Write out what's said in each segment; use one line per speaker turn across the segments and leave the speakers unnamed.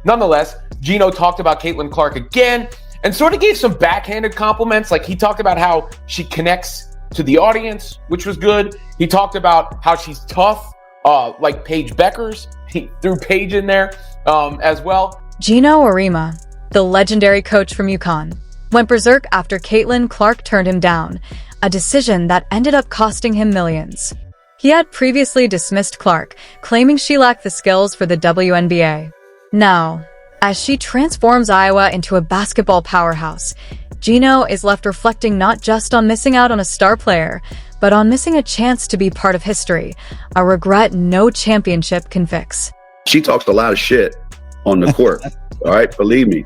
Nonetheless, Geno talked about Caitlin Clark again and sort of gave some backhanded compliments. Like, he talked about how she connects to the audience, which was good. He talked about how she's tough, like Paige Beckers. He threw Paige in there as well.
Geno Auriemma, the legendary coach from UConn, went berserk after Caitlin Clark turned him down, a decision that ended up costing him millions. He had previously dismissed Clark, claiming she lacked the skills for the WNBA. Now, as she transforms Iowa into a basketball powerhouse, Geno is left reflecting not just on missing out on a star player, but on missing a chance to be part of history, a regret no championship can fix.
She talks a lot of shit on the court, all right? Believe me.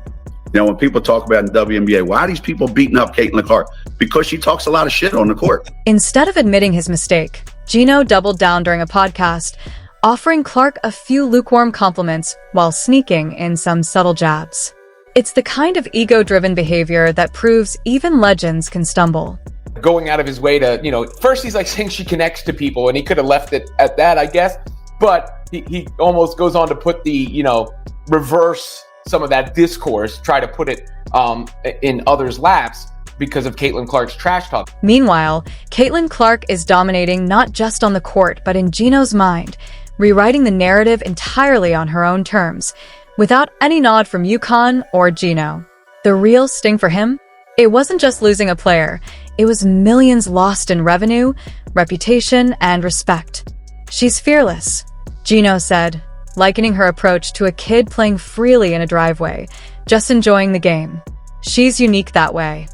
You know, when people talk about in WNBA, why are these people beating up Caitlin Clark? Because she talks a lot of shit on the court.
Instead of admitting his mistake, Geno doubled down during a podcast, offering Clark a few lukewarm compliments while sneaking in some subtle jabs. It's the kind of ego-driven behavior that proves even legends can stumble.
Going out of his way to, first he's like saying she connects to people, and he could have left it at that, I guess. But he almost goes on to put the, reverse some of that discourse, try to put it in others' laps because of Caitlin Clark's trash talk.
Meanwhile, Caitlin Clark is dominating not just on the court, but in Geno's mind, rewriting the narrative entirely on her own terms, without any nod from UConn or Geno. The real sting for him? It wasn't just losing a player, it was millions lost in revenue, reputation, and respect. She's fearless, Geno said, likening her approach to a kid playing freely in a driveway, just enjoying the game. She's unique that way.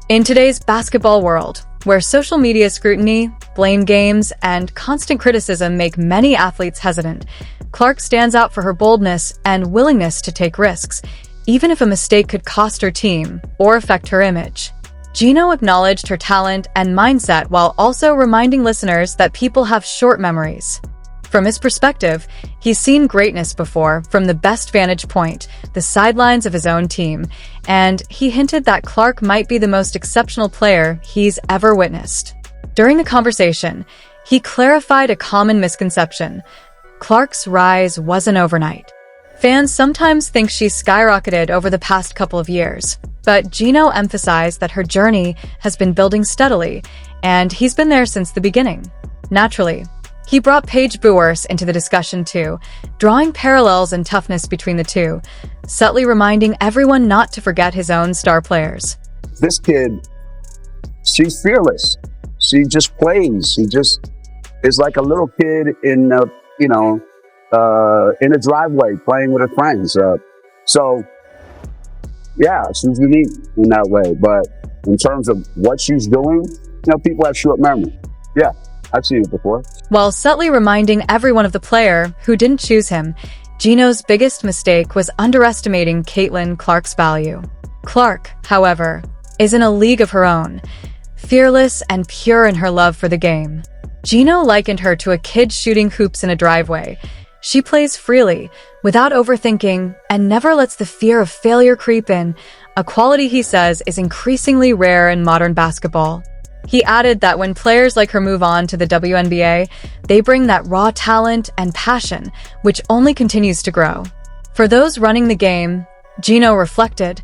In today's basketball world, where social media scrutiny, blame games, and constant criticism make many athletes hesitant, Clark stands out for her boldness and willingness to take risks, even if a mistake could cost her team or affect her image. Geno acknowledged her talent and mindset while also reminding listeners that people have short memories. From his perspective, he's seen greatness before from the best vantage point, the sidelines of his own team, and he hinted that Clark might be the most exceptional player he's ever witnessed. During the conversation, he clarified a common misconception. Clark's rise wasn't overnight. Fans sometimes think she's skyrocketed over the past couple of years, but Geno emphasized that her journey has been building steadily, and he's been there since the beginning. Naturally, he brought Paige Beckers into the discussion too, drawing parallels and toughness between the two, subtly reminding everyone not to forget his own star players.
This kid, she's fearless. She just plays. She just is like a little kid in a driveway playing with her friends. So, yeah, she's unique in that way. But in terms of what she's doing, people have short memory. Yeah. I've seen it before.
While subtly reminding everyone of the player who didn't choose him, Geno's biggest mistake was underestimating Caitlin Clark's value. Clark, however, is in a league of her own, fearless and pure in her love for the game. Geno likened her to a kid shooting hoops in a driveway. She plays freely, without overthinking, and never lets the fear of failure creep in, a quality he says is increasingly rare in modern basketball. He added that when players like her move on to the WNBA, they bring that raw talent and passion, which only continues to grow. For those running the game, Geno reflected,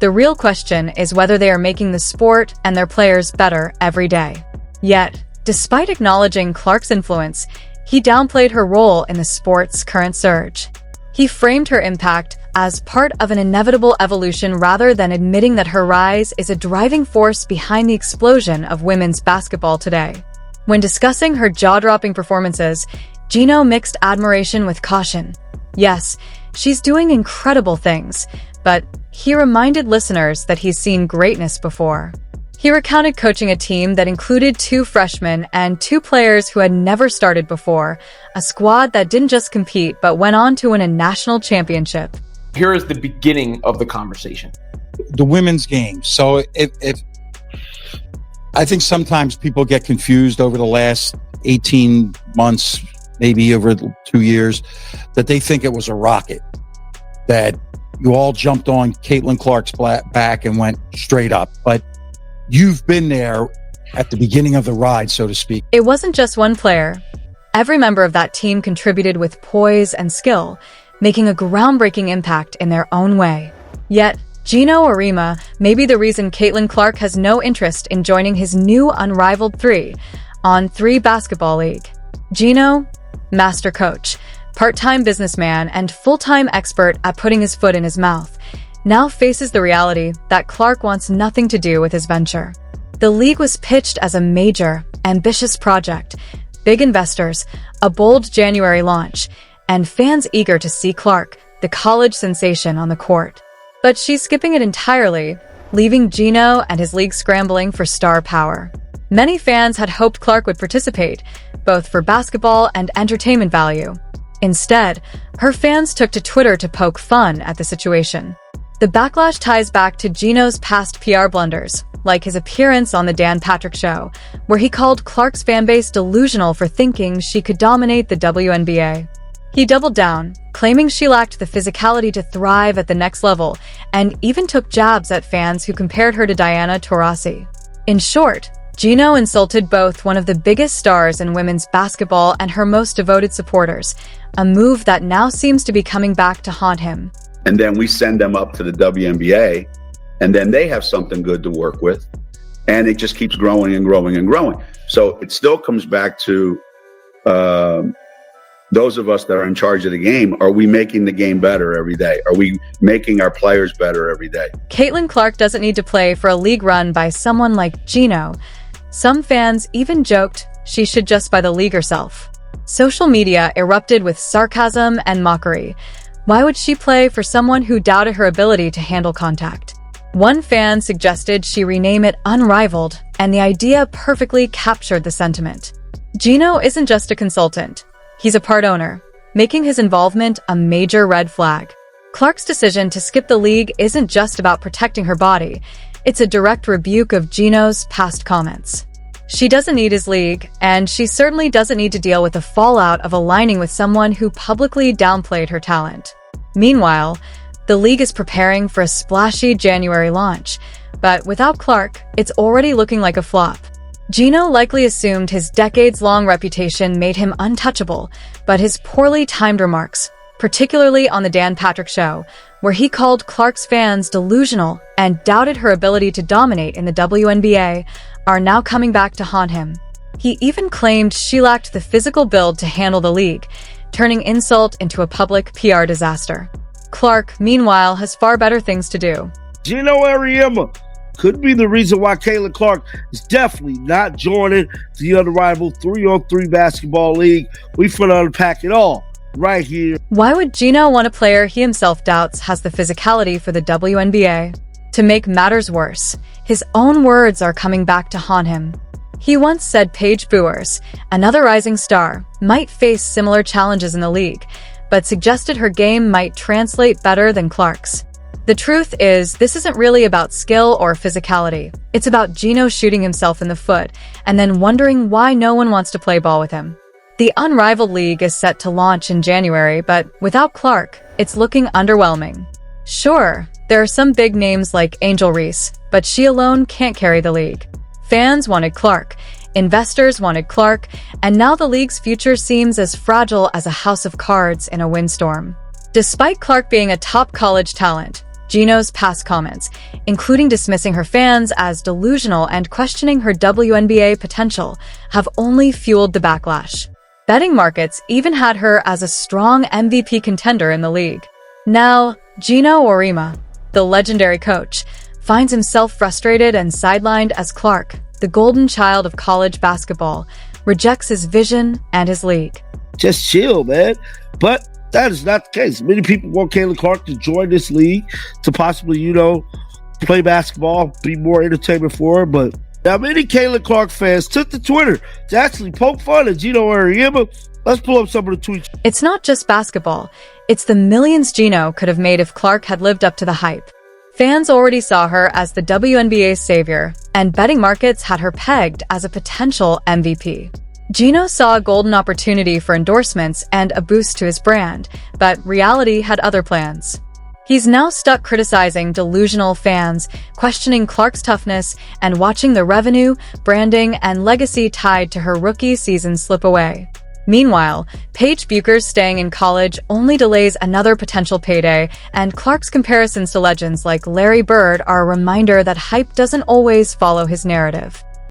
the real question is whether they are making the sport and their players better every day. Yet, despite acknowledging Clark's influence, he downplayed her role in the sport's current surge. He framed her impact as part of an inevitable evolution rather than admitting that her rise is a driving force behind the explosion of women's basketball today. When discussing her jaw-dropping performances, Geno mixed admiration with caution. Yes, she's doing incredible things, but he reminded listeners that he's seen greatness before. He recounted coaching a team that included 2 freshmen and 2 players who had never started before, a squad that didn't just compete but went on to win a national championship.
Here is the beginning of the conversation.
The women's game. So I think sometimes people get confused over the last 18 months, maybe over 2 years, that they think it was a rocket, that you all jumped on Caitlin Clark's back and went straight up. But you've been there at the beginning of the ride, so to speak.
It wasn't just one player. Every member of that team contributed with poise and skill, making a groundbreaking impact in their own way. Yet, Geno Auriemma may be the reason Caitlin Clark has no interest in joining his new unrivaled 3-on-3 basketball league. Geno, master coach, part-time businessman, and full-time expert at putting his foot in his mouth, now faces the reality that Clark wants nothing to do with his venture. The league was pitched as a major, ambitious project, big investors, a bold January launch, and fans eager to see Clark, the college sensation, on the court. But she's skipping it entirely, leaving Geno and his league scrambling for star power. Many fans had hoped Clark would participate, both for basketball and entertainment value. Instead, her fans took to Twitter to poke fun at the situation. The backlash ties back to Geno's past PR blunders, like his appearance on The Dan Patrick Show, where he called Clark's fanbase delusional for thinking she could dominate the WNBA. He doubled down, claiming she lacked the physicality to thrive at the next level, and even took jabs at fans who compared her to Diana Taurasi. In short, Geno insulted both one of the biggest stars in women's basketball and her most devoted supporters, a move that now seems to be coming back to haunt him.
And then we send them up to the WNBA, and then they have something good to work with, and it just keeps growing and growing and growing. So it still comes back to those of us that are in charge of the game. Are we making the game better every day? Are we making our players better every day?
Caitlin Clark doesn't need to play for a league run by someone like Geno. Some fans even joked she should just buy the league herself. Social media erupted with sarcasm and mockery. Why would she play for someone who doubted her ability to handle contact? One fan suggested she rename it Unrivaled, and the idea perfectly captured the sentiment. Geno isn't just a consultant. He's a part owner, making his involvement a major red flag. Clark's decision to skip the league isn't just about protecting her body. It's a direct rebuke of Geno's past comments. She doesn't need his league, and she certainly doesn't need to deal with the fallout of aligning with someone who publicly downplayed her talent. Meanwhile, the league is preparing for a splashy January launch, but without Clark, it's already looking like a flop. Geno likely assumed his decades-long reputation made him untouchable, but his poorly timed remarks, particularly on the Dan Patrick Show, where he called Clark's fans delusional and doubted her ability to dominate in the WNBA, are now coming back to haunt him. He even claimed she lacked the physical build to handle the league, turning insult into a public PR disaster. Clark, meanwhile, has far better things to do.
Geno Auriemma could be the reason why Caitlin Clark is definitely not joining the unrivaled 3-on-3 basketball league. We finna unpack it all right here.
Why would Geno want a player he himself doubts has the physicality for the WNBA? To make matters worse, his own words are coming back to haunt him. He once said Paige Buers, another rising star, might face similar challenges in the league, but suggested her game might translate better than Clark's. The truth is, this isn't really about skill or physicality. It's about Geno shooting himself in the foot and then wondering why no one wants to play ball with him. The Unrivaled League is set to launch in January, but without Clark, it's looking underwhelming. Sure, there are some big names like Angel Reese, but she alone can't carry the league. Fans wanted Clark, investors wanted Clark, and now the league's future seems as fragile as a house of cards in a windstorm. Despite Clark being a top college talent, Geno's past comments, including dismissing her fans as delusional and questioning her WNBA potential, have only fueled the backlash. Betting markets even had her as a strong MVP contender in the league. Now, Geno Auriemma, the legendary coach, finds himself frustrated and sidelined as Clark, the golden child of college basketball, rejects his vision and his league.
Just chill, man. But that is not the case. Many people want Caitlin Clark to join this league to possibly, play basketball, be more entertainment for her. But now many Caitlin Clark fans took to Twitter to actually poke fun at Geno Auriemma. Let's pull up some of the tweets.
It's not just basketball. It's the millions Geno could have made if Clark had lived up to the hype. Fans already saw her as the WNBA's savior, and betting markets had her pegged as a potential MVP. Geno saw a golden opportunity for endorsements and a boost to his brand, but reality had other plans. He's now stuck criticizing delusional fans, questioning Clark's toughness, and watching the revenue, branding, and legacy tied to her rookie season slip away. Meanwhile, Paige Bucher's staying in college only delays another potential payday, and Clark's comparisons to legends like Larry Bird are a reminder that hype doesn't always follow his narrative.